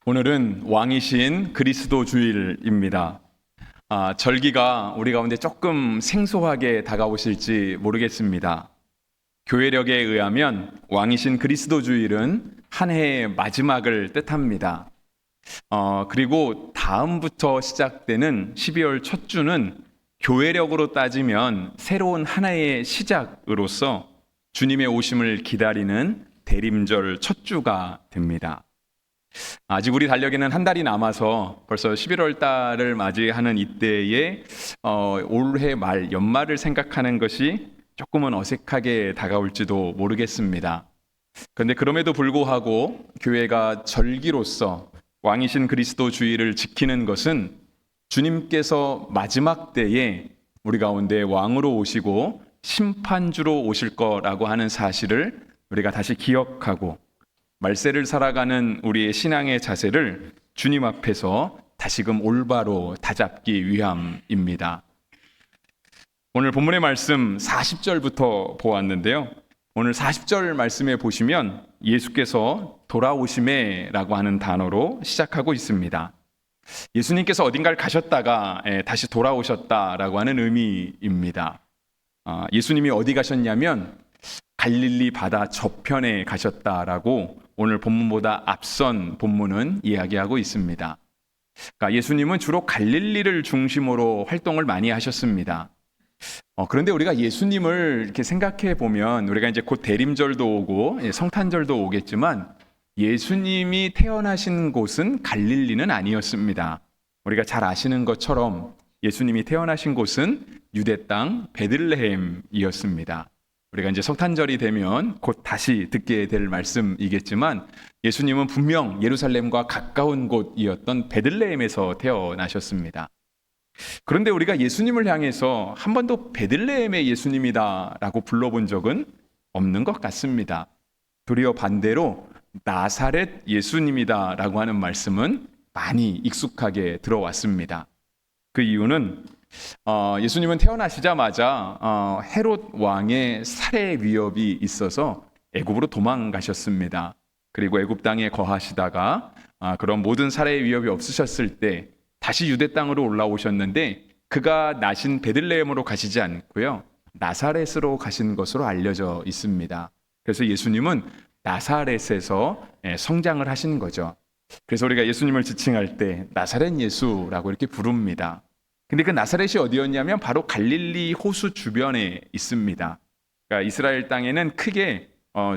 오늘은 왕이신 그리스도 주일입니다. 절기가 우리 가운데 조금 생소하게 다가오실지 모르겠습니다. 교회력에 의하면 왕이신 그리스도 주일은 한 해의 마지막을 뜻합니다. 그리고 다음부터 시작되는 12월 첫 주는 교회력으로 따지면 새로운 한 해의 시작으로서 주님의 오심을 기다리는 대림절 첫 주가 됩니다. 아직 우리 달력에는 한 달이 남아서 벌써 11월 달을 맞이하는 이때에 올해 말 연말을 생각하는 것이 조금은 어색하게 다가올지도 모르겠습니다. 그런데 그럼에도 불구하고 교회가 절기로서 왕이신 그리스도 주일을 지키는 것은 주님께서 마지막 때에 우리 가운데 왕으로 오시고 심판주로 오실 거라고 하는 사실을 우리가 다시 기억하고 말세를 살아가는 우리의 신앙의 자세를 주님 앞에서 다시금 올바로 다잡기 위함입니다. 오늘 본문의 말씀 40절부터 보았는데요. 오늘 40절 말씀에 보시면 예수께서 돌아오심에 라고 하는 단어로 시작하고 있습니다. 예수님께서 어딘가를 가셨다가 다시 돌아오셨다라고 하는 의미입니다. 예수님이 어디 가셨냐면 갈릴리 바다 저편에 가셨다라고 오늘 본문보다 앞선 본문은 이야기하고 있습니다. 그러니까 예수님은 주로 갈릴리를 중심으로 활동을 많이 하셨습니다. 그런데 우리가 예수님을 이렇게 생각해 보면 우리가 이제 곧 대림절도 오고 성탄절도 오겠지만 예수님이 태어나신 곳은 갈릴리는 아니었습니다. 우리가 잘 아시는 것처럼 예수님이 태어나신 곳은 유대 땅 베들레헴이었습니다. 우리가 이제 성탄절이 되면 곧 다시 듣게 될 말씀이겠지만 예수님은 분명 예루살렘과 가까운 곳이었던 베들레헴에서 태어나셨습니다. 그런데 우리가 예수님을 향해서 한 번도 베들레헴의 예수님이다라고 불러본 적은 없는 것 같습니다. 도리어 반대로 나사렛 예수님이다라고 하는 말씀은 많이 익숙하게 들어왔습니다. 그 이유는 예수님은 태어나시자마자 헤롯 왕의 살해 위협이 있어서 애굽으로 도망가셨습니다. 그리고 애굽 땅에 거하시다가 그런 모든 살해 위협이 없으셨을 때 다시 유대 땅으로 올라오셨는데 그가 나신 베들레헴으로 가시지 않고요. 나사렛으로 가신 것으로 알려져 있습니다. 그래서 예수님은 나사렛에서 성장을 하신 거죠. 그래서 우리가 예수님을 지칭할 때 나사렛 예수라고 이렇게 부릅니다. 근데 그 나사렛이 어디였냐면 바로 갈릴리 호수 주변에 있습니다. 그러니까 이스라엘 땅에는 크게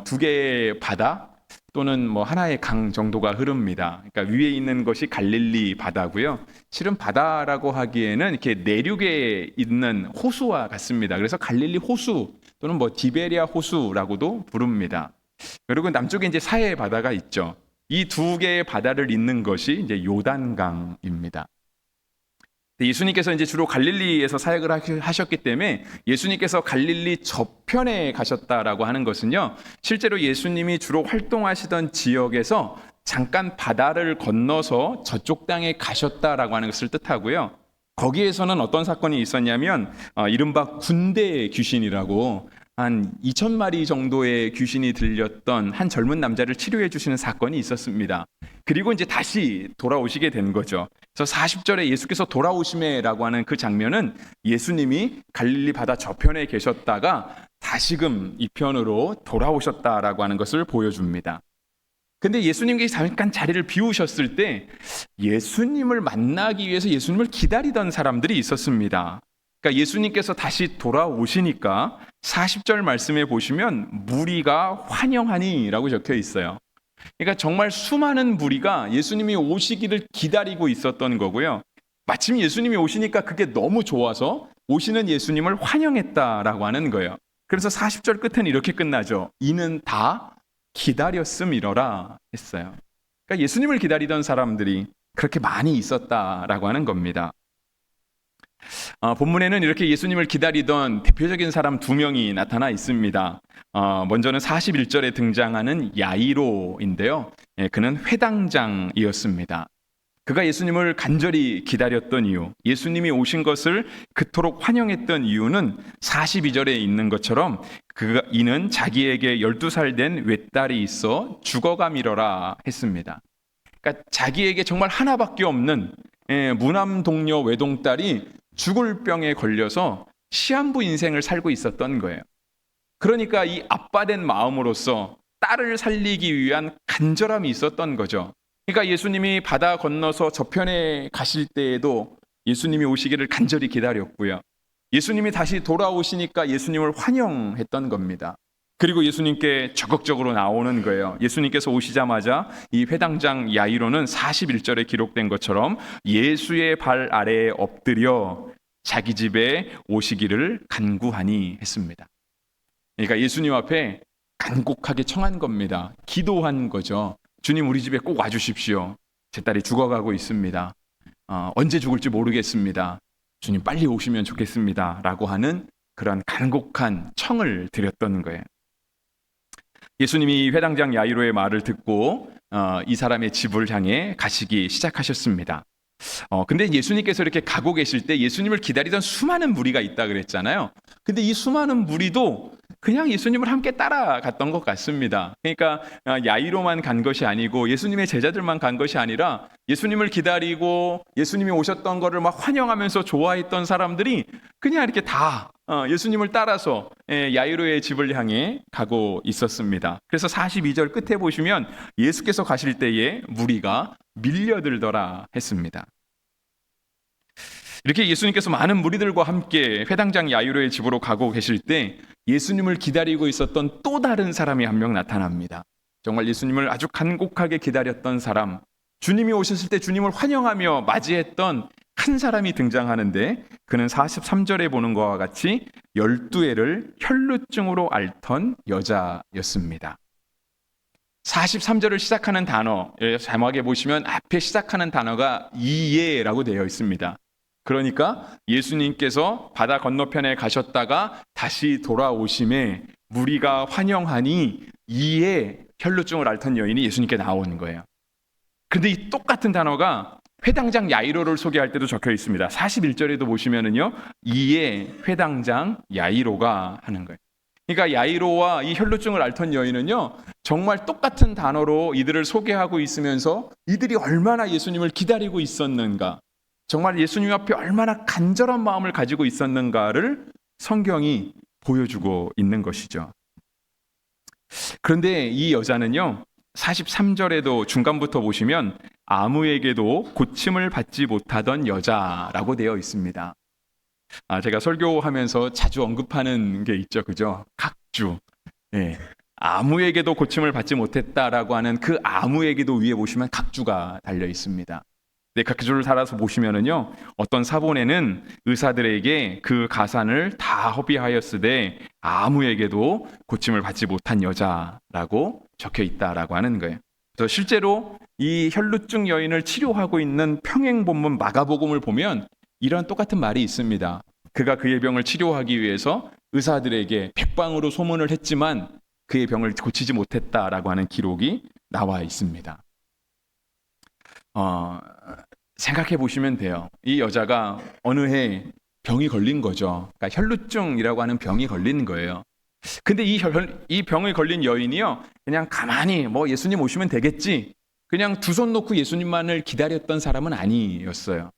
두 개의 바다 또는 뭐 하나의 강 정도가 흐릅니다. 그러니까 위에 있는 것이 갈릴리 바다고요. 실은 바다라고 하기에는 이렇게 내륙에 있는 호수와 같습니다. 그래서 갈릴리 호수 또는 뭐 디베리아 호수라고도 부릅니다. 그리고 남쪽에 이제 사해 바다가 있죠. 이 두 개의 바다를 잇는 것이 이제 요단강입니다. 예수님께서 이제 주로 갈릴리에서 사역을 하셨기 때문에 예수님께서 갈릴리 저편에 가셨다라고 하는 것은요, 실제로 예수님이 주로 활동하시던 지역에서 잠깐 바다를 건너서 저쪽 땅에 가셨다라고 하는 것을 뜻하고요. 거기에서는 어떤 사건이 있었냐면 이른바 군대 귀신이라고 한 2,000마리 정도의 귀신이 들렸던 한 젊은 남자를 치료해 주시는 사건이 있었습니다. 그리고 이제 다시 돌아오시게 된 거죠. 그래서 40절에 예수께서 돌아오심에라고 하는 그 장면은 예수님이 갈릴리 바다 저편에 계셨다가 다시금 이 편으로 돌아오셨다라고 하는 것을 보여줍니다. 근데 예수님께서 잠깐 자리를 비우셨을 때 예수님을 만나기 위해서 예수님을 기다리던 사람들이 있었습니다. 그러니까 예수님께서 다시 돌아오시니까 40절 말씀에 보시면 무리가 환영하니라고 적혀 있어요. 그러니까 정말 수많은 무리가 예수님이 오시기를 기다리고 있었던 거고요. 마침 예수님이 오시니까 그게 너무 좋아서 오시는 예수님을 환영했다라고 하는 거예요. 그래서 40절 끝은 이렇게 끝나죠. 이는 다 기다렸음이러라 했어요. 그러니까 예수님을 기다리던 사람들이 그렇게 많이 있었다라고 하는 겁니다. 본문에는 이렇게 예수님을 기다리던 대표적인 사람 두 명이 나타나 있습니다. 먼저는 41절에 등장하는 야이로인데요. 그는 회당장이었습니다. 그가 예수님을 간절히 기다렸던 이유, 예수님이 오신 것을 그토록 환영했던 이유는 42절에 있는 것처럼 이는 자기에게 12살 된 외딸이 있어 죽어가미러라 했습니다. 그러니까 자기에게 정말 하나밖에 없는 무남 동료 외동딸이 죽을 병에 걸려서 시한부 인생을 살고 있었던 거예요. 그러니까 이 아빠된 마음으로서 딸을 살리기 위한 간절함이 있었던 거죠. 그러니까 예수님이 바다 건너서 저편에 가실 때에도 예수님이 오시기를 간절히 기다렸고요. 예수님이 다시 돌아오시니까 예수님을 환영했던 겁니다. 그리고 예수님께 적극적으로 나오는 거예요. 예수님께서 오시자마자 이 회당장 야이로는 41절에 기록된 것처럼 예수의 발 아래에 엎드려 자기 집에 오시기를 간구하니 했습니다. 그러니까 예수님 앞에 간곡하게 청한 겁니다. 기도한 거죠. 주님, 우리 집에 꼭 와주십시오. 제 딸이 죽어가고 있습니다. 언제 죽을지 모르겠습니다. 주님 빨리 오시면 좋겠습니다. 라고 하는 그런 간곡한 청을 드렸던 거예요. 예수님이 회당장 야이로의 말을 듣고 이 사람의 집을 향해 가시기 시작하셨습니다. 근데 예수님께서 이렇게 가고 계실 때 예수님을 기다리던 수많은 무리가 있다 그랬잖아요. 근데 이 수많은 무리도 그냥 예수님을 함께 따라갔던 것 같습니다. 그러니까 야이로만 간 것이 아니고 예수님의 제자들만 간 것이 아니라 예수님을 기다리고 예수님이 오셨던 것을 막 환영하면서 좋아했던 사람들이 그냥 이렇게 다 예수님을 따라서 야이로의 집을 향해 가고 있었습니다. 그래서 42절 끝에 보시면 예수께서 가실 때에 무리가 밀려들더라 했습니다. 이렇게 예수님께서 많은 무리들과 함께 회당장 야이로의 집으로 가고 계실 때 예수님을 기다리고 있었던 또 다른 사람이 한 명 나타납니다. 정말 예수님을 아주 간곡하게 기다렸던 사람, 주님이 오셨을 때 주님을 환영하며 맞이했던 한 사람이 등장하는데 그는 43절에 보는 것과 같이 12해를 혈루증으로 앓던 여자였습니다. 43절을 시작하는 단어, 자막에 보시면 앞에 시작하는 단어가 이예라고 되어 있습니다. 그러니까 예수님께서 바다 건너편에 가셨다가 다시 돌아오심에 무리가 환영하니 이에 혈루증을 앓던 여인이 예수님께 나오는 거예요. 그런데 이 똑같은 단어가 회당장 야이로를 소개할 때도 적혀 있습니다. 41절에도 보시면은요, 이에 회당장 야이로가 하는 거예요. 그러니까 야이로와 이 혈루증을 앓던 여인은요, 정말 똑같은 단어로 이들을 소개하고 있으면서 이들이 얼마나 예수님을 기다리고 있었는가, 정말 예수님 앞에 얼마나 간절한 마음을 가지고 있었는가를 성경이 보여주고 있는 것이죠. 그런데 이 여자는요, 43절에도 중간부터 보시면 아무에게도 고침을 받지 못하던 여자라고 되어 있습니다. 제가 설교하면서 자주 언급하는 게 있죠, 그죠? 각주. 네. 아무에게도 고침을 받지 못했다라고 하는 그 아무에게도 위에 보시면 각주가 달려 있습니다. 네, 각주를 달아서 보시면은요, 어떤 사본에는 의사들에게 그 가산을 다 허비하였으되 아무에게도 고침을 받지 못한 여자라고 적혀 있다라고 하는 거예요. 그래서 실제로 이 혈루증 여인을 치료하고 있는 평행본문 마가복음을 보면 이런 똑같은 말이 있습니다. 그가 그의 병을 치료하기 위해서 의사들에게 백방으로 소문을 했지만 그의 병을 고치지 못했다라고 하는 기록이 나와 있습니다. 생각해 보시면 돼요. 이 여자가 어느 해 병이 걸린 거죠. 그러니까 혈루증이라고 하는 병이 걸린 거예요. 근데 이 병을 걸린 여인이요, 그냥 가만히 예수님 오시면 되겠지, 그냥 두 손 놓고 예수님만을 기다렸던 사람은 아니었어요.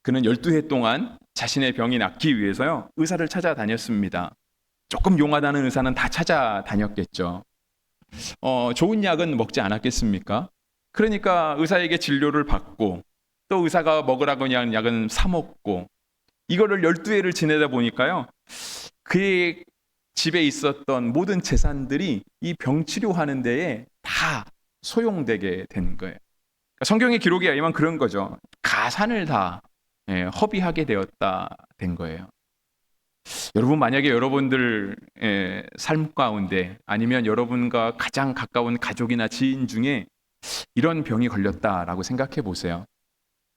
그는 12해 동안 자신의 병이 낫기 위해서요, 의사를 찾아다녔습니다. 조금 용하다는 의사는 다 찾아다녔겠죠. 좋은 약은 먹지 않았겠습니까? 그러니까 의사에게 진료를 받고 또 의사가 먹으라고 하는 약은 사 먹고, 이거를 12회를 지내다 보니까요, 그의 집에 있었던 모든 재산들이 이 병 치료하는 데에 다 소용되게 된 거예요. 그러니까 성경의 기록에 의하면 그런 거죠. 가산을 다 허비하게 되었다 된 거예요. 여러분, 만약에 여러분들 삶 가운데 아니면 여러분과 가장 가까운 가족이나 지인 중에 이런 병이 걸렸다라고 생각해 보세요.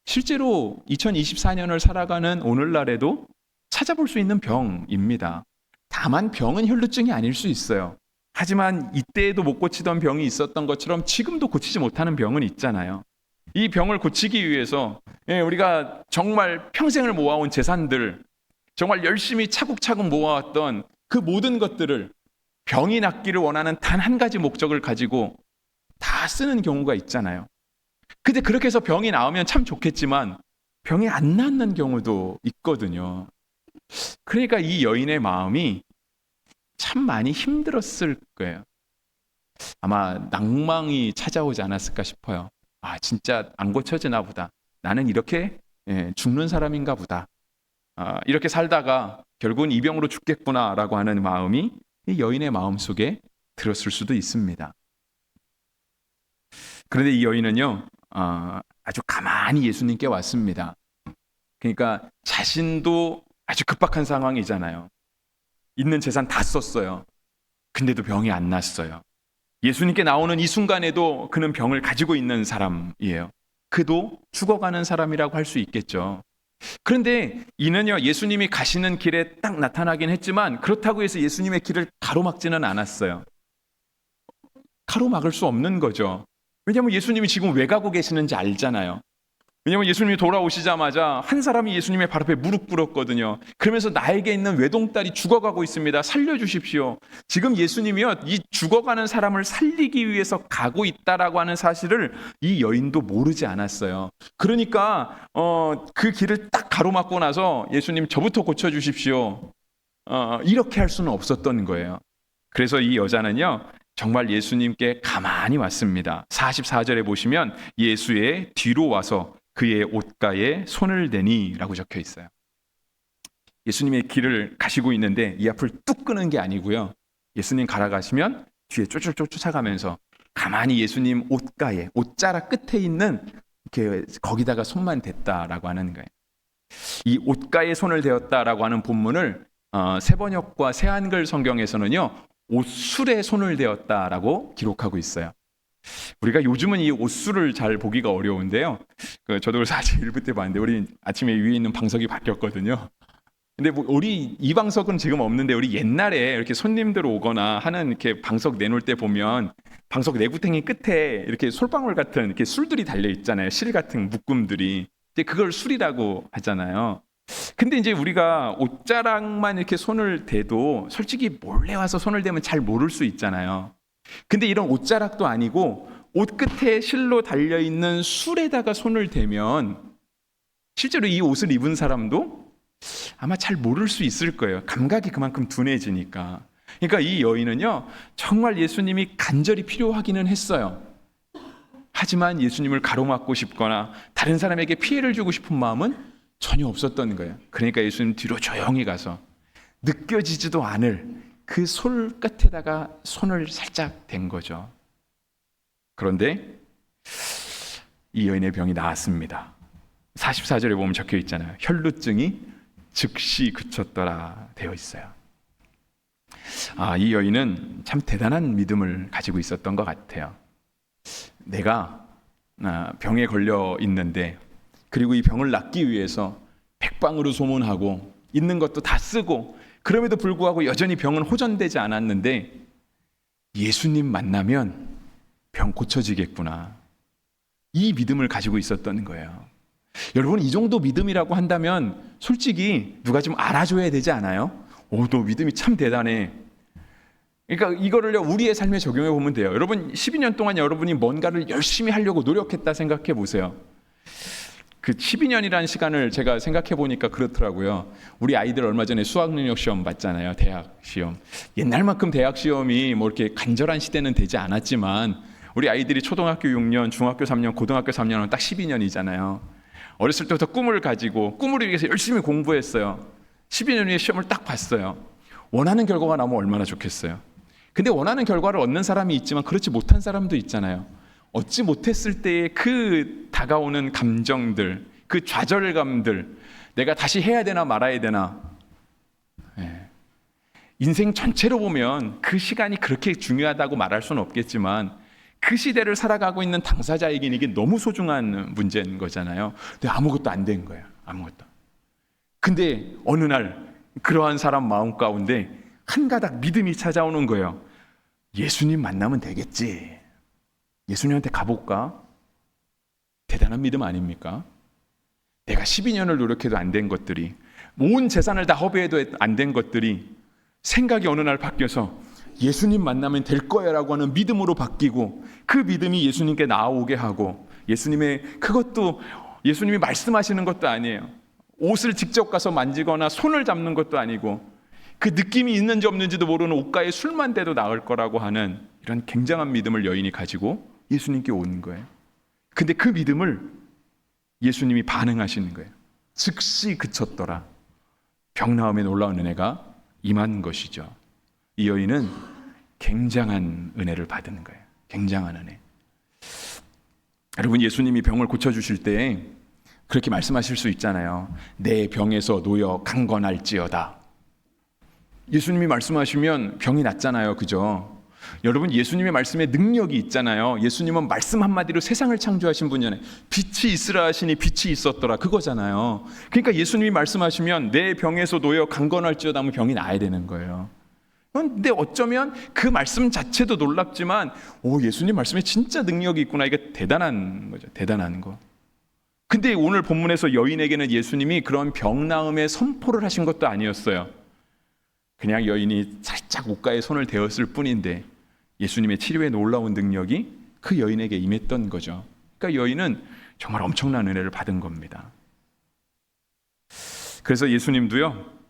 실제로 2024년을 살아가는 오늘날에도 찾아볼 수 있는 병입니다. 다만 병은 혈루증이 아닐 수 있어요. 하지만 이때에도 못 고치던 병이 있었던 것처럼 지금도 고치지 못하는 병은 있잖아요. 이 병을 고치기 위해서 우리가 정말 평생을 모아온 재산들, 정말 열심히 차곡차곡 모아왔던 그 모든 것들을 병이 낫기를 원하는 단 한 가지 목적을 가지고 다 쓰는 경우가 있잖아요. 근데 그렇게 해서 병이 나으면 참 좋겠지만 병이 안 낫는 경우도 있거든요. 그러니까 이 여인의 마음이 참 많이 힘들었을 거예요. 아마 낭망이 찾아오지 않았을까 싶어요. 아, 진짜 안 고쳐지나 보다. 나는 이렇게 죽는 사람인가 보다. 이렇게 살다가 결국은 이 병으로 죽겠구나라고 하는 마음이 이 여인의 마음 속에 들었을 수도 있습니다. 그런데 이 여인은요, 아주 가만히 예수님께 왔습니다. 그러니까 자신도 아주 급박한 상황이잖아요. 있는 재산 다 썼어요. 근데도 병이 안 났어요. 예수님께 나오는 이 순간에도 그는 병을 가지고 있는 사람이에요. 그도 죽어가는 사람이라고 할 수 있겠죠. 그런데 이는요, 예수님이 가시는 길에 딱 나타나긴 했지만 그렇다고 해서 예수님의 길을 가로막지는 않았어요. 가로막을 수 없는 거죠. 왜냐하면 예수님이 지금 왜 가고 계시는지 알잖아요. 왜냐하면 예수님이 돌아오시자마자 한 사람이 예수님의 발 앞에 무릎 꿇었거든요. 그러면서 나에게 있는 외동딸이 죽어가고 있습니다. 살려주십시오. 지금 예수님이요, 이 죽어가는 사람을 살리기 위해서 가고 있다라고 하는 사실을 이 여인도 모르지 않았어요. 그러니까 그 길을 딱 가로막고 나서 예수님 저부터 고쳐주십시오. 이렇게 할 수는 없었던 거예요. 그래서 이 여자는요, 정말 예수님께 가만히 왔습니다. 44절에 보시면 예수의 뒤로 와서 그의 옷가에 손을 대니 라고 적혀 있어요. 예수님의 길을 가시고 있는데 이 앞을 뚝 끄는 게 아니고요. 예수님 가라가시면 뒤에 쫓 쫓아가면서 가만히 예수님 옷가에, 옷자락 끝에 있는 이렇게 거기다가 손만 댔다라고 하는 거예요. 이 옷가에 손을 대었다라고 하는 본문을 새번역과 새한글 성경에서는요, 옷술에 손을 대었다라고 기록하고 있어요. 우리가 요즘은 이 옷술을 잘 보기가 어려운데요. 저도 사실 일부 때 봤는데 우리 아침에 위에 있는 방석이 바뀌었거든요. 근데 우리 이 방석은 지금 없는데 우리 옛날에 이렇게 손님들 오거나 하는 이렇게 방석 내놓을 때 보면 방석 내구탱이 끝에 이렇게 솔방울 같은 이렇게 술들이 달려 있잖아요. 실 같은 묶음들이. 이제 그걸 술이라고 하잖아요. 근데 이제 우리가 옷자락만 이렇게 손을 대도 솔직히 몰래 와서 손을 대면 잘 모를 수 있잖아요. 근데 이런 옷자락도 아니고 옷 끝에 실로 달려있는 술에다가 손을 대면 실제로 이 옷을 입은 사람도 아마 잘 모를 수 있을 거예요. 감각이 그만큼 둔해지니까. 그러니까 이 여인은요, 정말 예수님이 간절히 필요하기는 했어요. 하지만 예수님을 가로막고 싶거나 다른 사람에게 피해를 주고 싶은 마음은 전혀 없었던 거예요. 그러니까 예수님 뒤로 조용히 가서 느껴지지도 않을 그 솔 끝에다가 손을 살짝 댄 거죠. 그런데 이 여인의 병이 나았습니다. 44절에 보면 적혀 있잖아요. 혈루증이 즉시 그쳤더라 되어 있어요. 이 여인은 참 대단한 믿음을 가지고 있었던 것 같아요. 내가 병에 걸려 있는데, 그리고 이 병을 낫기 위해서 백방으로 소문하고 있는 것도 다 쓰고, 그럼에도 불구하고 여전히 병은 호전되지 않았는데 예수님 만나면 병 고쳐지겠구나. 이 믿음을 가지고 있었던 거예요. 여러분, 이 정도 믿음이라고 한다면 솔직히 누가 좀 알아줘야 되지 않아요? 너 믿음이 참 대단해. 그러니까 이거를 우리의 삶에 적용해 보면 돼요. 여러분, 12년 동안 여러분이 뭔가를 열심히 하려고 노력했다 생각해 보세요. 그 12년이라는 시간을 제가 생각해 보니까 그렇더라고요. 우리 아이들 얼마 전에 수학 능력 시험 봤잖아요. 대학 시험. 옛날만큼 대학 시험이 뭐 이렇게 간절한 시대는 되지 않았지만 우리 아이들이 초등학교 6년, 중학교 3년, 고등학교 3년은 딱 12년이잖아요. 어렸을 때부터 꿈을 가지고 꿈을 위해서 열심히 공부했어요. 12년 후에 시험을 딱 봤어요. 원하는 결과가 나오면 얼마나 좋겠어요. 근데 원하는 결과를 얻는 사람이 있지만 그렇지 못한 사람도 있잖아요. 얻지 못했을 때의 그 다가오는 감정들, 그 좌절감들, 내가 다시 해야 되나 말아야 되나. 인생 전체로 보면 그 시간이 그렇게 중요하다고 말할 수는 없겠지만 그 시대를 살아가고 있는 당사자에게는 이게 너무 소중한 문제인 거잖아요. 근데 아무것도 안 된 거예요. 아무것도. 근데 어느 날 그러한 사람 마음 가운데 한 가닥 믿음이 찾아오는 거예요. 예수님 만나면 되겠지. 예수님한테 가볼까? 대단한 믿음 아닙니까? 내가 12년을 노력해도 안 된 것들이, 온 재산을 다 허비해도 안 된 것들이 생각이 어느 날 바뀌어서 예수님 만나면 될 거야 라고 하는 믿음으로 바뀌고, 그 믿음이 예수님께 나아오게 하고, 그것도 예수님이 말씀하시는 것도 아니에요. 옷을 직접 가서 만지거나 손을 잡는 것도 아니고 그 느낌이 있는지 없는지도 모르는 옷가에 술만 대도 나을 거라고 하는 이런 굉장한 믿음을 여인이 가지고 예수님께 오는 거예요. 근데 그 믿음을 예수님이 반응하시는 거예요. 즉시 그쳤더라. 병 나음에 놀라운 은혜가 임한 것이죠. 이 여인은 굉장한 은혜를 받은 거예요. 굉장한 은혜. 여러분, 예수님이 병을 고쳐주실 때 그렇게 말씀하실 수 있잖아요. 내 병에서 놓여 강건할지어다. 예수님이 말씀하시면 병이 낫잖아요. 그죠? 여러분, 예수님의 말씀에 능력이 있잖아요. 예수님은 말씀 한마디로 세상을 창조하신 분이잖아요. 빛이 있으라 하시니 빛이 있었더라. 그거잖아요. 그러니까 예수님이 말씀하시면 내 병에서 놓여 강건할지어다 하면 병이 나아야 되는 거예요. 근데 어쩌면 그 말씀 자체도 놀랍지만 예수님 말씀에 진짜 능력이 있구나. 이게 대단한 거죠. 대단한 거. 근데 오늘 본문에서 여인에게는 예수님이 그런 병 나음의 선포를 하신 것도 아니었어요. 그냥 여인이 살짝 옷가에 손을 대었을 뿐인데 예수님의 치료에 놀라운 능력이 그 여인에게 임했던 거죠. 그러니까 여인은 정말 엄청난 은혜를 받은 겁니다. 그래서 예수님도요,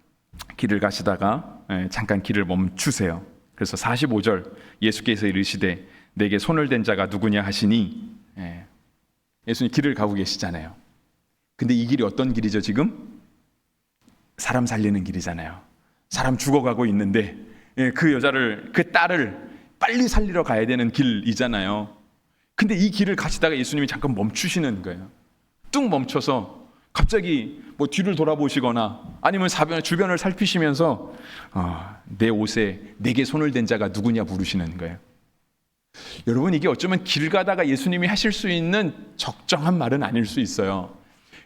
길을 가시다가 잠깐 길을 멈추세요. 그래서 45절 예수께서 이르시되 내게 손을 댄 자가 누구냐 하시니, 예수님 길을 가고 계시잖아요. 근데 이 길이 어떤 길이죠? 지금 사람 살리는 길이잖아요. 사람 죽어가고 있는데 그 딸을 빨리 살리러 가야 되는 길이잖아요. 근데 이 길을 가시다가 예수님이 잠깐 멈추시는 거예요. 뚝 멈춰서 갑자기 뒤를 돌아보시거나 아니면 주변을 살피시면서 내 옷에 내게 손을 댄 자가 누구냐 물으시는 거예요. 여러분, 이게 어쩌면 길 가다가 예수님이 하실 수 있는 적정한 말은 아닐 수 있어요.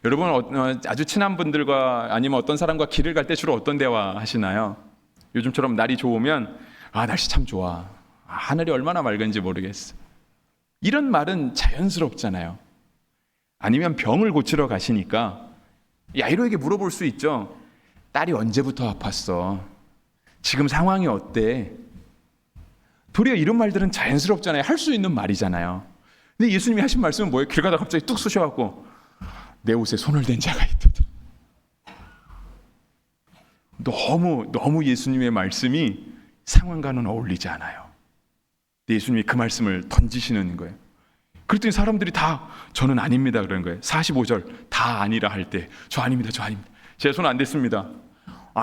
여러분, 아주 친한 분들과 아니면 어떤 사람과 길을 갈 때 주로 어떤 대화 하시나요? 요즘처럼 날이 좋으면 날씨 참 좋아. 하늘이 얼마나 맑은지 모르겠어. 이런 말은 자연스럽잖아요. 아니면 병을 고치러 가시니까 야이로에게 물어볼 수 있죠. 딸이 언제부터 아팠어? 지금 상황이 어때? 도리어 이런 말들은 자연스럽잖아요. 할 수 있는 말이잖아요. 근데 예수님이 하신 말씀은 뭐예요? 길 가다가 갑자기 뚝 쑤셔갖고 내 옷에 손을 댄 자가 있도다. 너무 예수님의 말씀이 상황과는 어울리지 않아요. 근데 예수님이 그 말씀을 던지시는 거예요. 그랬더니 사람들이 다 저는 아닙니다 그러는 거예요. 45절 다 아니라 할 때 저 아닙니다. 제 손 안 댔습니다.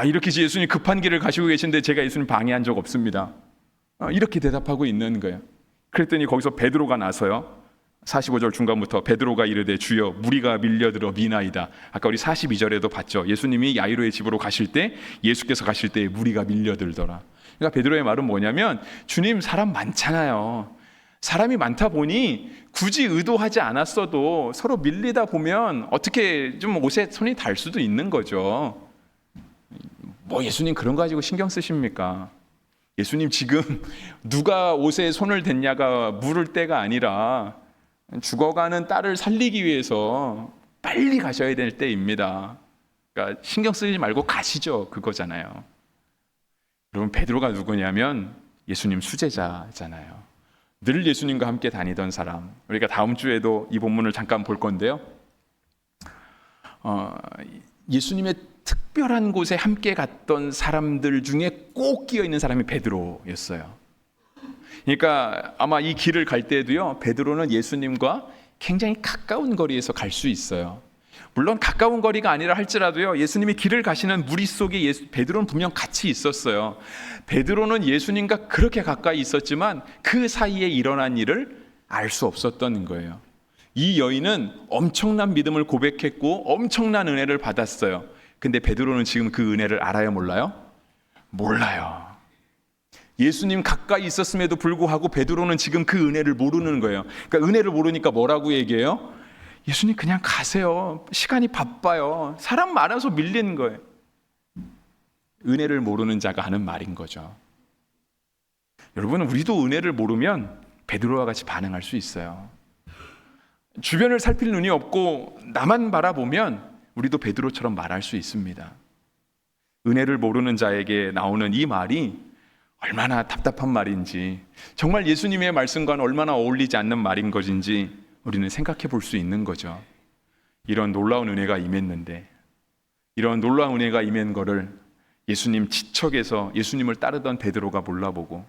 이렇게 예수님 급한 길을 가시고 계신데 제가 예수님 방해한 적 없습니다. 이렇게 대답하고 있는 거예요. 그랬더니 거기서 베드로가 나서요. 45절 중간부터 베드로가 이르되 주여 무리가 밀려들어 미나이다. 아까 우리 42절에도 봤죠. 예수님이 야이로의 집으로 가실 때 예수께서 가실 때 무리가 밀려들더라. 그러니까 베드로의 말은 뭐냐면 주님 사람 많잖아요. 사람이 많다 보니 굳이 의도하지 않았어도 서로 밀리다 보면 어떻게 좀 옷에 손이 닿을 수도 있는 거죠. 예수님 그런 거 가지고 신경 쓰십니까? 예수님 지금 누가 옷에 손을 댔냐가 물을 때가 아니라 죽어가는 딸을 살리기 위해서 빨리 가셔야 될 때입니다. 그러니까 신경 쓰지 말고 가시죠. 그거잖아요. 여러분, 베드로가 누구냐면 예수님 수제자잖아요. 늘 예수님과 함께 다니던 사람. 우리가 다음 주에도 이 본문을 잠깐 볼 건데요. 예수님의 특별한 곳에 함께 갔던 사람들 중에 꼭 끼어 있는 사람이 베드로였어요. 그러니까 아마 이 길을 갈 때도요, 베드로는 예수님과 굉장히 가까운 거리에서 갈 수 있어요. 물론 가까운 거리가 아니라 할지라도요, 예수님이 길을 가시는 무리 속에 베드로는 분명 같이 있었어요. 베드로는 예수님과 그렇게 가까이 있었지만 그 사이에 일어난 일을 알 수 없었던 거예요. 이 여인은 엄청난 믿음을 고백했고 엄청난 은혜를 받았어요. 근데 베드로는 지금 그 은혜를 알아요, 몰라요? 몰라요. 예수님 가까이 있었음에도 불구하고 베드로는 지금 그 은혜를 모르는 거예요. 그러니까 은혜를 모르니까 뭐라고 얘기해요? 예수님 그냥 가세요. 시간이 바빠요. 사람 많아서 밀리는 거예요. 은혜를 모르는 자가 하는 말인 거죠. 여러분, 우리도 은혜를 모르면 베드로와 같이 반응할 수 있어요. 주변을 살필 눈이 없고 나만 바라보면 우리도 베드로처럼 말할 수 있습니다. 은혜를 모르는 자에게 나오는 이 말이 얼마나 답답한 말인지, 정말 예수님의 말씀과는 얼마나 어울리지 않는 말인 것인지 우리는 생각해 볼 수 있는 거죠. 이런 놀라운 은혜가 임했는데, 이런 놀라운 은혜가 임한 거를 예수님 지척에서 예수님을 따르던 베드로가 몰라보고,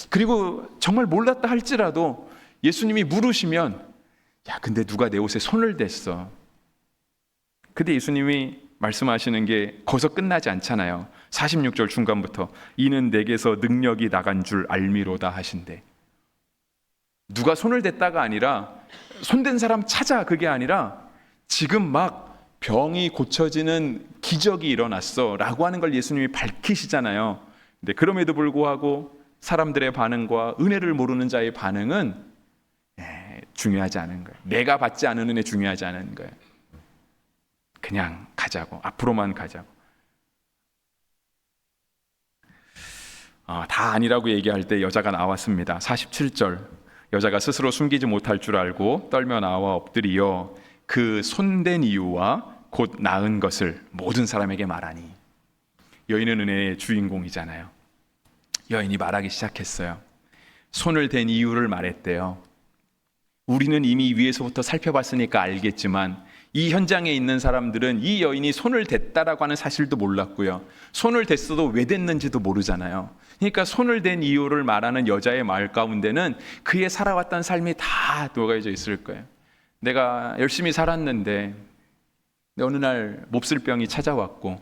그리고 정말 몰랐다 할지라도 예수님이 물으시면, 야, 근데 누가 내 옷에 손을 댔어? 근데 예수님이 말씀하시는 게 거기서 끝나지 않잖아요. 46절 중간부터 이는 내게서 능력이 나간 줄 알미로다 하신대. 누가 손을 댔다가 아니라 손댄 사람 찾아, 그게 아니라 지금 막 병이 고쳐지는 기적이 일어났어 라고 하는 걸 예수님이 밝히시잖아요. 근데 그럼에도 불구하고 사람들의 반응과 은혜를 모르는 자의 반응은 중요하지 않은 거예요. 내가 받지 않은 은혜 중요하지 않은 거예요. 그냥 가자고, 앞으로만 가자고. 다 아니라고 얘기할 때 여자가 나왔습니다. 47절, 여자가 스스로 숨기지 못할 줄 알고 떨며 나와 엎드리어 그 손댄 이유와 곧 나은 것을 모든 사람에게 말하니. 여인은 은혜의 주인공이잖아요. 여인이 말하기 시작했어요. 손을 댄 이유를 말했대요. 우리는 이미 위에서부터 살펴봤으니까 알겠지만 이 현장에 있는 사람들은 이 여인이 손을 댔다라고 하는 사실도 몰랐고요. 손을 댔어도 왜 댔는지도 모르잖아요. 그러니까 손을 댄 이유를 말하는 여자의 말 가운데는 그의 살아왔던 삶이 다 녹아져 있을 거예요. 내가 열심히 살았는데 어느 날 몹쓸 병이 찾아왔고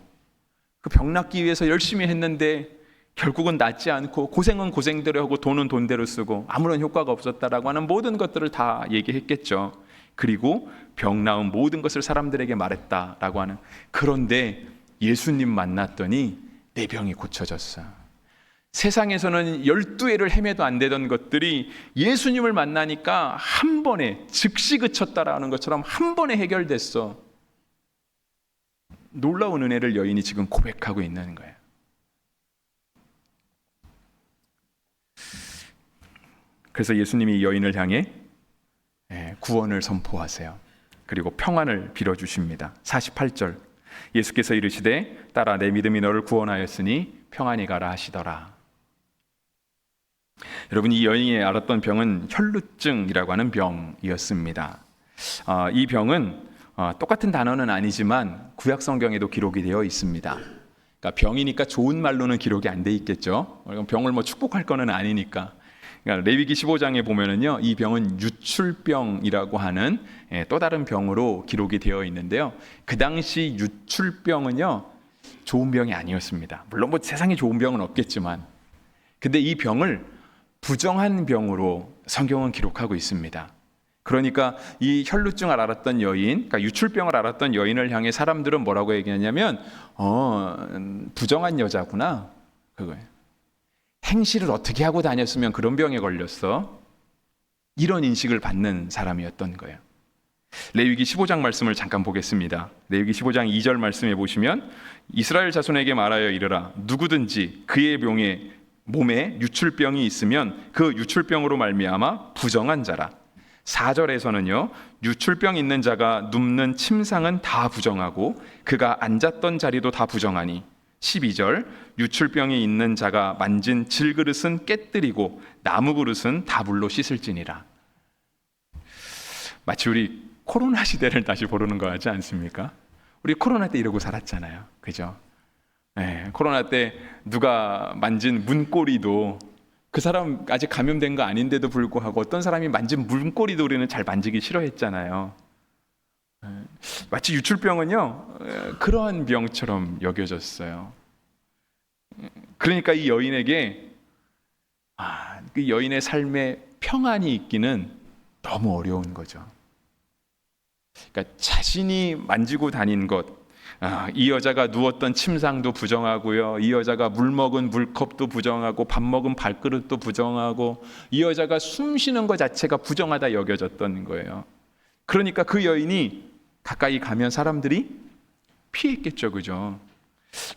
그 병 낫기 위해서 열심히 했는데 결국은 낫지 않고 고생은 고생대로 하고 돈은 돈대로 쓰고 아무런 효과가 없었다라고 하는 모든 것들을 다 얘기했겠죠. 그리고 병 나은 모든 것을 사람들에게 말했다라고 하는. 그런데 예수님 만났더니 내 병이 고쳐졌어. 세상에서는 12회를 헤매도 안 되던 것들이 예수님을 만나니까 한 번에 즉시 그쳤다라는 것처럼 한 번에 해결됐어. 놀라운 은혜를 여인이 지금 고백하고 있는 거예요. 그래서 예수님이 여인을 향해 구원을 선포하세요. 그리고 평안을 빌어주십니다. 48절, 예수께서 이르시되 따라 내 믿음이 너를 구원하였으니 평안히 가라 하시더라. 여러분, 이 여인이 앓았던 병은 혈루증이라고 하는 병이었습니다. 이 병은 똑같은 단어는 아니지만 구약 성경에도 기록이 되어 있습니다. 그러니까 병이니까 좋은 말로는 기록이 안 돼 있겠죠. 병을 뭐 축복할 거는 아니니까. 그러니까 레위기 15장에 보면은요, 이 병은 유출병이라고 하는 또 다른 병으로 기록이 되어 있는데요. 그 당시 유출병은요, 좋은 병이 아니었습니다. 물론 뭐 세상에 좋은 병은 없겠지만, 근데 이 병을 부정한 병으로 성경은 기록하고 있습니다. 그러니까 이 혈루증을 앓았던 여인, 그러니까 유출병을 앓았던 여인을 향해 사람들은 뭐라고 얘기하냐면, 부정한 여자구나, 그거예요. 행실을 어떻게 하고 다녔으면 그런 병에 걸렸어? 이런 인식을 받는 사람이었던 거예요. 레위기 15장 말씀을 잠깐 보겠습니다. 레위기 15장 2절 말씀에 보시면 이스라엘 자손에게 말하여 이르라. 누구든지 그의 몸에 유출병이 있으면 그 유출병으로 말미암아 부정한 자라. 4절에서는요, 유출병 있는 자가 눕는 침상은 다 부정하고 그가 앉았던 자리도 다 부정하니. 12절, 유출병이 있는 자가 만진 질그릇은 깨뜨리고 나무 그릇은 다 물로 씻을지니라. 마치 우리 코로나 시대를 다시 보르는 거 같지 않습니까? 우리 코로나 때 이러고 살았잖아요, 그죠? 코로나 때 누가 만진 문고리도 그 사람 아직 감염된 거 아닌데도 불구하고 어떤 사람이 만진 문고리도 우리는 잘 만지기 싫어했잖아요. 마치 유출병은요, 그러한 병처럼 여겨졌어요. 그러니까 이 여인에게 그 여인의 삶에 평안이 있기는 너무 어려운 거죠. 그러니까 자신이 만지고 다닌 것, 이 여자가 누웠던 침상도 부정하고요, 이 여자가 물 먹은 물컵도 부정하고 밥 먹은 밥그릇도 부정하고 이 여자가 숨 쉬는 것 자체가 부정하다 여겨졌던 거예요. 그러니까 그 여인이 가까이 가면 사람들이 피했겠죠, 그죠?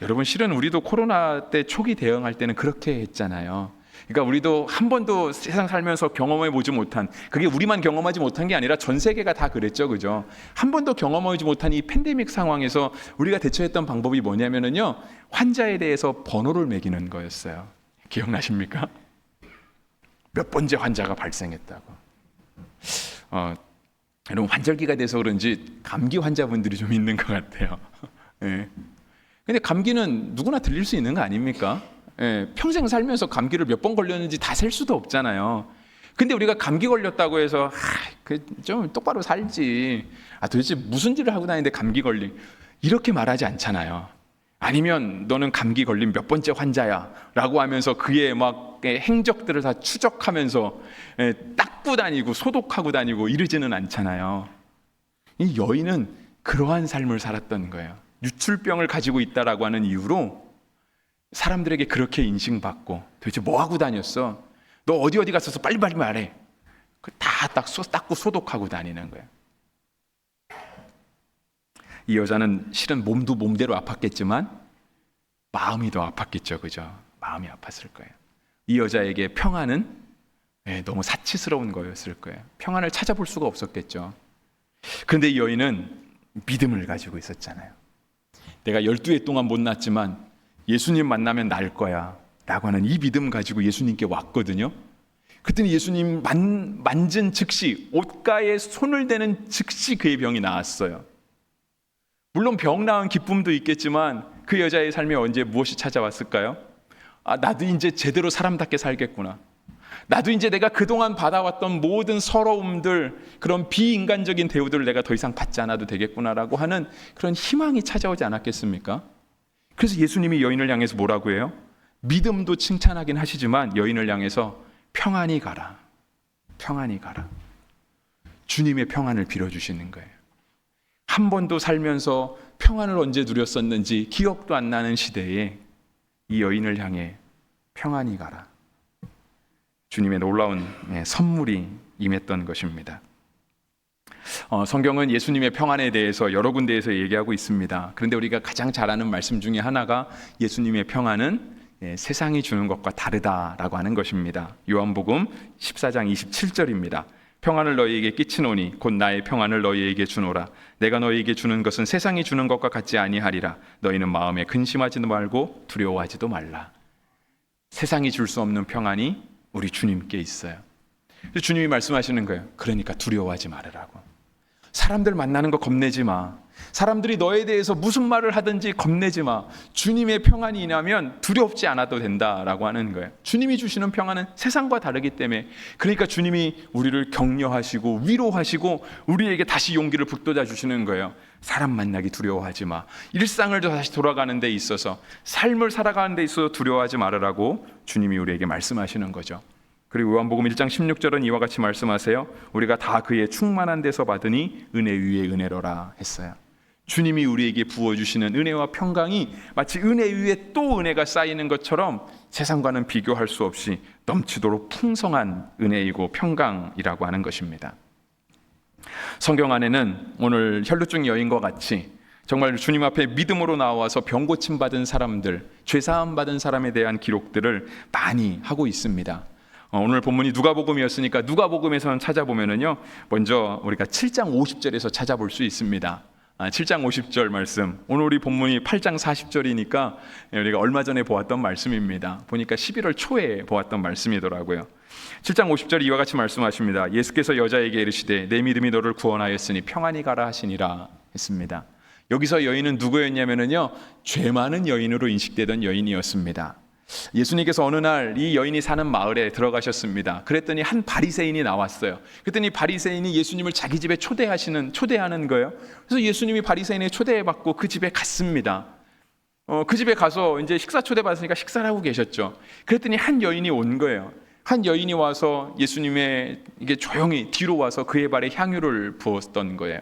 여러분, 실은 우리도 코로나 때 초기 대응할 때는 그렇게 했잖아요. 그러니까 우리도 한 번도 세상 살면서 경험해 보지 못한, 그게 우리만 경험하지 못한 게 아니라 전 세계가 다 그랬죠, 그죠? 한 번도 경험하지 못한 이 팬데믹 상황에서 우리가 대처했던 방법이 뭐냐면은요, 환자에 대해서 번호를 매기는 거였어요. 기억나십니까? 몇 번째 환자가 발생했다고. 여러분 환절기가 돼서 그런지 감기 환자분들이 좀 있는 것 같아요. 예. 근데 감기는 누구나 들릴 수 있는 거 아닙니까? 예. 평생 살면서 감기를 몇 번 걸렸는지 다 셀 수도 없잖아요. 근데 우리가 감기 걸렸다고 해서 좀 똑바로 살지. 도대체 무슨 일을 하고 다니는데 감기 걸린 이렇게 말하지 않잖아요. 아니면 너는 감기 걸린 몇 번째 환자야 라고 하면서 그의 막 행적들을 다 추적하면서 닦고 다니고 소독하고 다니고 이러지는 않잖아요. 이 여인은 그러한 삶을 살았던 거예요. 유출병을 가지고 있다라고 하는 이유로 사람들에게 그렇게 인식받고 도대체 뭐 하고 다녔어? 너 어디 갔어서 빨리빨리 말해. 다 닦고 소독하고 다니는 거예요. 이 여자는 실은 몸도 몸대로 아팠겠지만 마음이 더 아팠겠죠. 그죠? 마음이 아팠을 거예요. 이 여자에게 평안은 너무 사치스러운 거였을 거예요. 평안을 찾아볼 수가 없었겠죠. 그런데 이 여인은 믿음을 가지고 있었잖아요. 내가 12해 동안 못 낳았지만 예수님 만나면 날 거야 라고 하는 이 믿음 가지고 예수님께 왔거든요. 그랬더니 예수님 만진 즉시, 옷가에 손을 대는 즉시 그의 병이 나았어요. 물론 병 나은 기쁨도 있겠지만 그 여자의 삶에 언제 무엇이 찾아왔을까요? 나도 이제 제대로 사람답게 살겠구나. 나도 이제 내가 그동안 받아왔던 모든 서러움들, 그런 비인간적인 대우들을 내가 더 이상 받지 않아도 되겠구나라고 하는 그런 희망이 찾아오지 않았겠습니까? 그래서 예수님이 여인을 향해서 뭐라고 해요? 믿음도 칭찬하긴 하시지만 여인을 향해서 평안히 가라. 평안히 가라. 주님의 평안을 빌어주시는 거예요. 한 번도 살면서 평안을 언제 누렸었는지 기억도 안 나는 시대에 이 여인을 향해 평안히 가라. 주님의 놀라운 선물이 임했던 것입니다. 성경은 예수님의 평안에 대해서 여러 군데에서 얘기하고 있습니다. 그런데 우리가 가장 잘 아는 말씀 중에 하나가 예수님의 평안은 세상이 주는 것과 다르다라고 하는 것입니다. 요한복음 14장 27절입니다. 평안을 너희에게 끼치노니 곧 나의 평안을 너희에게 주노라. 내가 너희에게 주는 것은 세상이 주는 것과 같지 아니하리라. 너희는 마음에 근심하지도 말고 두려워하지도 말라. 세상이 줄 수 없는 평안이 우리 주님께 있어요. 주님이 말씀하시는 거예요. 그러니까 두려워하지 말으라고. 사람들 만나는 거 겁내지 마. 사람들이 너에 대해서 무슨 말을 하든지 겁내지 마. 주님의 평안이 있냐면 두렵지 않아도 된다라고 하는 거예요. 주님이 주시는 평안은 세상과 다르기 때문에, 그러니까 주님이 우리를 격려하시고 위로하시고 우리에게 다시 용기를 북돋아 주시는 거예요. 사람 만나기 두려워하지 마. 일상을 다시 돌아가는 데 있어서, 삶을 살아가는 데 있어서 두려워하지 말으라고 주님이 우리에게 말씀하시는 거죠. 그리고 요한복음 1장 16절은 이와 같이 말씀하세요. 우리가 다 그의 충만한 데서 받으니 은혜 위에 은혜로라 했어요. 주님이 우리에게 부어주시는 은혜와 평강이 마치 은혜 위에 또 은혜가 쌓이는 것처럼 세상과는 비교할 수 없이 넘치도록 풍성한 은혜이고 평강이라고 하는 것입니다. 성경 안에는 오늘 혈루증 여인과 같이 정말 주님 앞에 믿음으로 나와서 병 고침 받은 사람들, 죄사함 받은 사람에 대한 기록들을 많이 하고 있습니다. 오늘 본문이 누가복음이었으니까 누가복음에서는 찾아보면은요, 먼저 우리가 7장 50절에서 찾아볼 수 있습니다. 7장 50절 말씀. 오늘 우리 본문이 8장 40절이니까 우리가 얼마 전에 보았던 말씀입니다. 보니까 11월 초에 보았던 말씀이더라고요. 7장 50절 이와 같이 말씀하십니다. 예수께서 여자에게 이르시되 내 믿음이 너를 구원하였으니 평안히 가라 하시니라 했습니다. 여기서 여인은 누구였냐면요, 죄 많은 여인으로 인식되던 여인이었습니다. 예수님께서 어느 날 이 여인이 사는 마을에 들어가셨습니다. 그랬더니 한 바리새인이 나왔어요. 그랬더니 바리새인이 예수님을 자기 집에 초대하는 거예요. 그래서 예수님이 바리새인에 초대받고 그 집에 갔습니다. 그 집에 가서 이제 식사 초대받았으니까 식사를 하고 계셨죠. 그랬더니 한 여인이 온 거예요. 한 여인이 와서 예수님의 이게 조용히 뒤로 와서 그의 발에 향유를 부었던 거예요.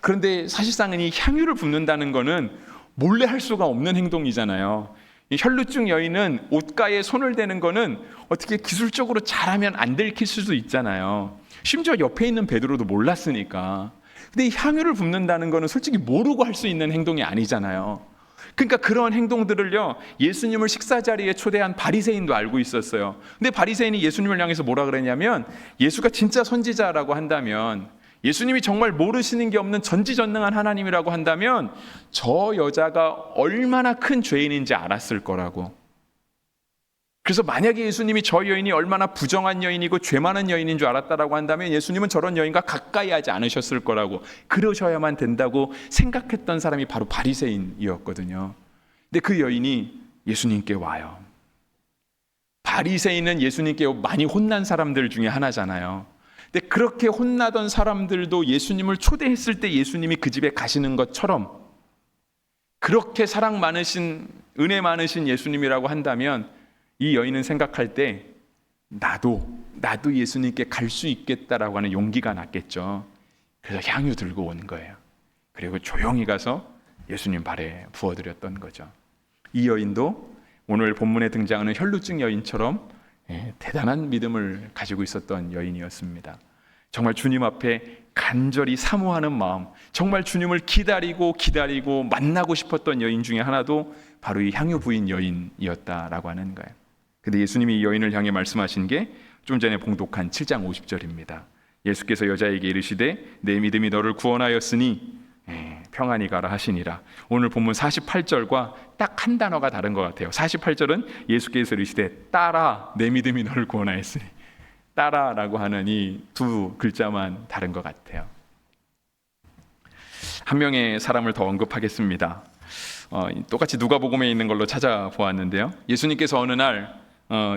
그런데 사실상은 이 향유를 붓는다는 거는 몰래 할 수가 없는 행동이잖아요. 이 혈루증 여인은 옷가에 손을 대는 거는 어떻게 기술적으로 잘하면 안 들킬 수도 있잖아요. 심지어 옆에 있는 베드로도 몰랐으니까. 근데 이 향유를 붓는다는 거는 솔직히 모르고 할 수 있는 행동이 아니잖아요. 그러니까 그런 행동들을요, 예수님을 식사 자리에 초대한 바리새인도 알고 있었어요. 근데 바리새인이 예수님을 향해서 뭐라 그랬냐면, 예수가 진짜 선지자라고 한다면, 예수님이 정말 모르시는 게 없는 전지전능한 하나님이라고 한다면 저 여자가 얼마나 큰 죄인인지 알았을 거라고. 그래서 만약에 예수님이 저 여인이 얼마나 부정한 여인이고 죄 많은 여인인 줄 알았다라고 한다면 예수님은 저런 여인과 가까이 하지 않으셨을 거라고, 그러셔야만 된다고 생각했던 사람이 바로 바리새인이었거든요. 근데 그 여인이 예수님께 와요. 바리새인은 예수님께 많이 혼난 사람들 중에 하나잖아요. 근데 그렇게 혼나던 사람들도 예수님을 초대했을 때 예수님이 그 집에 가시는 것처럼, 그렇게 사랑 많으신, 은혜 많으신 예수님이라고 한다면 이 여인은 생각할 때 나도 예수님께 갈 수 있겠다라고 하는 용기가 났겠죠. 그래서 향유 들고 온 거예요. 그리고 조용히 가서 예수님 발에 부어드렸던 거죠. 이 여인도 오늘 본문에 등장하는 혈루증 여인처럼 대단한 믿음을 가지고 있었던 여인이었습니다. 정말 주님 앞에 간절히 사모하는 마음, 정말 주님을 기다리고 만나고 싶었던 여인 중에 하나도 바로 이 향유 부인 여인이었다라고 하는 거예요. 근데 예수님이 이 여인을 향해 말씀하신 게 좀 전에 봉독한 7장 50절입니다. 예수께서 여자에게 이르시되 내 믿음이 너를 구원하였으니 평안히 가라 하시니라. 오늘 본문 48절과 딱 한 단어가 다른 것 같아요. 48절은 예수께서 이르시되 따라 내 믿음이 너를 구원하였으니, 따라라고 하는 이 두 글자만 다른 것 같아요. 한 명의 사람을 더 언급하겠습니다. 똑같이 누가복음에 있는 걸로 찾아보았는데요. 예수님께서 어느 날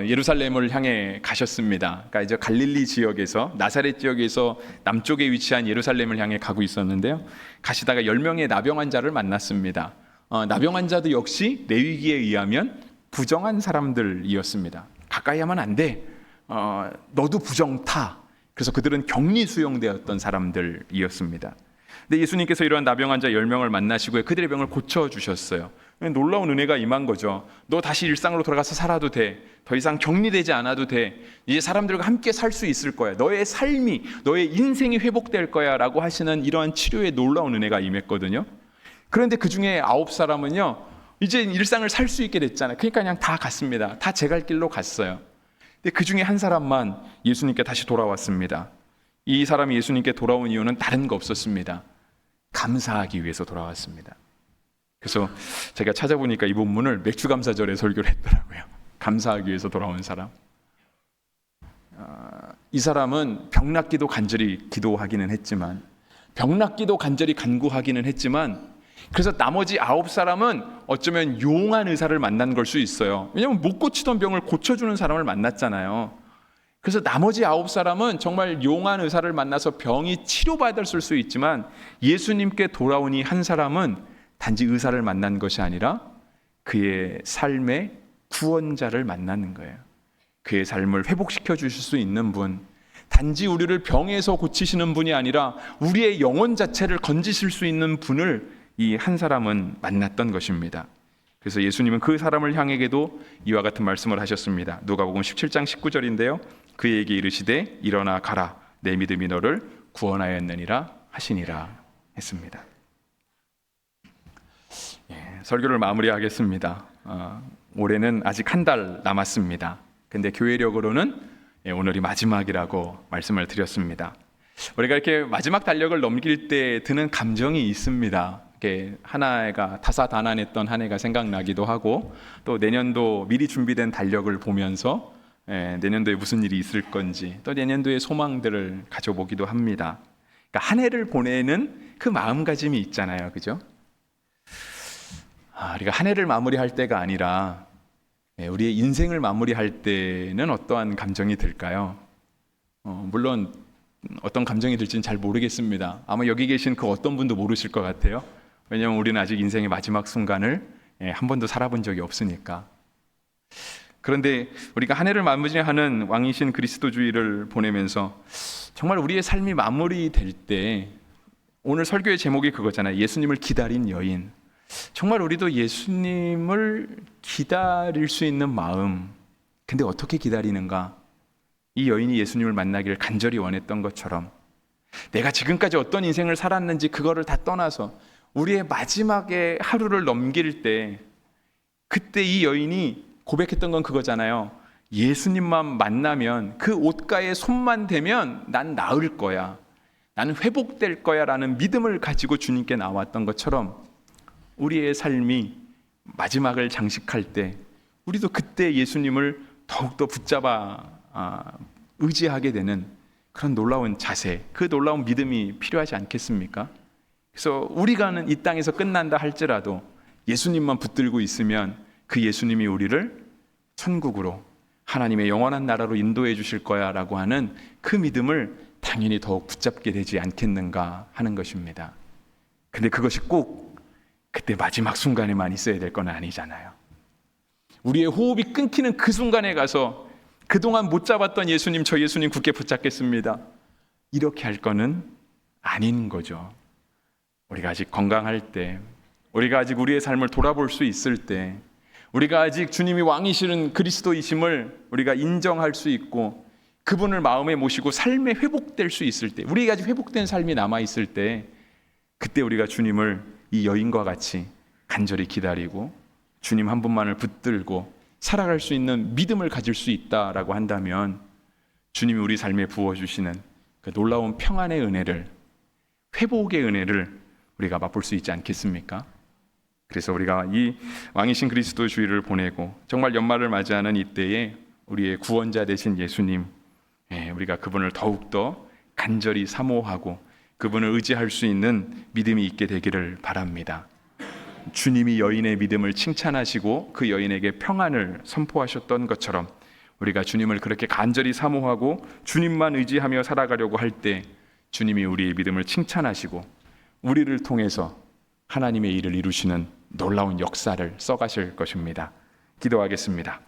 예루살렘을 향해 가셨습니다. 그러니까 이제 갈릴리 지역에서, 나사렛 지역에서 남쪽에 위치한 예루살렘을 향해 가고 있었는데요. 가시다가 10명의 나병 환자를 만났습니다. 나병 환자도 역시 레위기에 의하면 부정한 사람들이었습니다. 가까이 하면 안 돼. 너도 부정타. 그래서 그들은 격리 수용되었던 사람들이었습니다. 근데 예수님께서 이러한 나병 환자 10명을 만나시고 그들의 병을 고쳐주셨어요. 놀라운 은혜가 임한 거죠. 너 다시 일상으로 돌아가서 살아도 돼. 더 이상 격리되지 않아도 돼. 이제 사람들과 함께 살 수 있을 거야. 너의 삶이, 너의 인생이 회복될 거야 라고 하시는 이러한 치료의 놀라운 은혜가 임했거든요. 그런데 그 중에 9사람은요 이제 일상을 살 수 있게 됐잖아요. 그러니까 그냥 다 갔습니다. 다 제 갈 길로 갔어요. 근데 그 중에 한 사람만 예수님께 다시 돌아왔습니다. 이 사람이 예수님께 돌아온 이유는 다른 거 없었습니다. 감사하기 위해서 돌아왔습니다. 그래서 제가 찾아보니까 이 본문을 맥주감사절에 설교를 했더라고요. 감사하기 위해서 돌아온 사람. 이 사람은 병낫기도 간절히 기도하기는 했지만, 병낫기도 간절히 간구하기는 했지만, 그래서 나머지 9사람은 어쩌면 용한 의사를 만난 걸 수 있어요. 왜냐하면 못 고치던 병을 고쳐주는 사람을 만났잖아요. 그래서 나머지 9사람은 정말 용한 의사를 만나서 병이 치료받았을 수 있지만, 예수님께 돌아온 이 한 사람은 단지 의사를 만난 것이 아니라 그의 삶의 구원자를 만나는 거예요. 그의 삶을 회복시켜 주실 수 있는 분, 단지 우리를 병에서 고치시는 분이 아니라 우리의 영혼 자체를 건지실 수 있는 분을 이 한 사람은 만났던 것입니다. 그래서 예수님은 그 사람을 향해게도 이와 같은 말씀을 하셨습니다. 누가복음 17장 19절인데요. 그에게 이르시되 일어나 가라, 내 믿음이 너를 구원하였느니라 하시니라 했습니다. 설교를 마무리하겠습니다. 올해는 아직 한 달 남았습니다. 근데 교회력으로는 오늘이 마지막이라고 말씀을 드렸습니다. 우리가 이렇게 마지막 달력을 넘길 때 드는 감정이 있습니다. 이렇게 한 해가 다사다난했던 한 해가 생각나기도 하고, 또 내년도 미리 준비된 달력을 보면서 내년도에 무슨 일이 있을 건지, 또 내년도의 소망들을 가져보기도 합니다. 그러니까 한 해를 보내는 그 마음가짐이 있잖아요, 그죠? 우리가 한 해를 마무리할 때가 아니라 우리의 인생을 마무리할 때는 어떠한 감정이 들까요? 물론 어떤 감정이 들지는 잘 모르겠습니다. 아마 여기 계신 그 어떤 분도 모르실 것 같아요. 왜냐하면 우리는 아직 인생의 마지막 순간을 한 번도 살아본 적이 없으니까. 그런데 우리가 한 해를 마무리하는 왕이신 그리스도주의를 보내면서 정말 우리의 삶이 마무리될 때, 오늘 설교의 제목이 그거잖아요. 예수님을 기다린 여인. 정말 우리도 예수님을 기다릴 수 있는 마음, 근데 어떻게 기다리는가? 이 여인이 예수님을 만나기를 간절히 원했던 것처럼 내가 지금까지 어떤 인생을 살았는지 그거를 다 떠나서 우리의 마지막에 하루를 넘길 때, 그때 이 여인이 고백했던 건 그거잖아요. 예수님만 만나면, 그 옷가에 손만 대면 난 나을 거야, 나는 회복될 거야 라는 믿음을 가지고 주님께 나왔던 것처럼, 우리의 삶이 마지막을 장식할 때 우리도 그때 예수님을 더욱더 붙잡아 의지하게 되는 그런 놀라운 자세, 그 놀라운 믿음이 필요하지 않겠습니까? 그래서 우리가 이 땅에서 끝난다 할지라도 예수님만 붙들고 있으면 그 예수님이 우리를 천국으로, 하나님의 영원한 나라로 인도해 주실 거야 라고 하는 그 믿음을 당연히 더욱 붙잡게 되지 않겠는가 하는 것입니다. 근데 그것이 꼭 그때 마지막 순간에만 있어야 될 건 아니잖아요. 우리의 호흡이 끊기는 그 순간에 가서 그동안 못 잡았던 예수님, 저 예수님 굳게 붙잡겠습니다, 이렇게 할 거는 아닌 거죠. 우리가 아직 건강할 때, 우리가 아직 우리의 삶을 돌아볼 수 있을 때, 우리가 아직 주님이 왕이시는 그리스도이심을 우리가 인정할 수 있고 그분을 마음에 모시고 삶에 회복될 수 있을 때, 우리가 아직 회복된 삶이 남아있을 때, 그때 우리가 주님을 이 여인과 같이 간절히 기다리고 주님 한 분만을 붙들고 살아갈 수 있는 믿음을 가질 수 있다라고 한다면 주님이 우리 삶에 부어주시는 그 놀라운 평안의 은혜를, 회복의 은혜를 우리가 맛볼 수 있지 않겠습니까? 그래서 우리가 이 왕이신 그리스도 주일을 보내고 정말 연말을 맞이하는 이때에 우리의 구원자 되신 예수님, 우리가 그분을 더욱더 간절히 사모하고 그분을 의지할 수 있는 믿음이 있게 되기를 바랍니다. 주님이 여인의 믿음을 칭찬하시고 그 여인에게 평안을 선포하셨던 것처럼 우리가 주님을 그렇게 간절히 사모하고 주님만 의지하며 살아가려고 할 때 주님이 우리의 믿음을 칭찬하시고 우리를 통해서 하나님의 일을 이루시는 놀라운 역사를 써가실 것입니다. 기도하겠습니다.